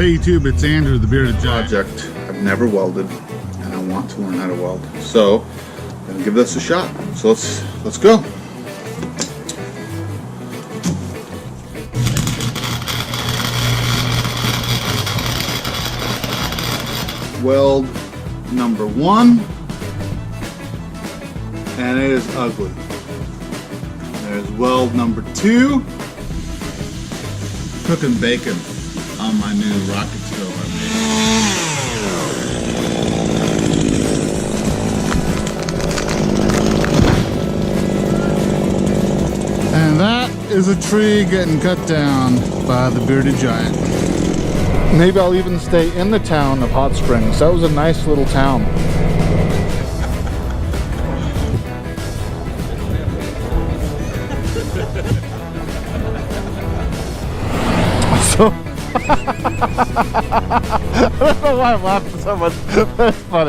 Hey YouTube, it's Andrew, the Bearded Giant. Project. I've never welded, and I want to learn how to weld. So I'm gonna give this a shot. So let's go. Weld number 1, and it is ugly. There's weld number 2. Cooking bacon on my new rocket stove I made. And that is a tree getting cut down by the Bearded Giant. Maybe I'll even stay in the town of Hot Springs. That was a nice little town. So I don't know why I'm laughing so much. That's funny.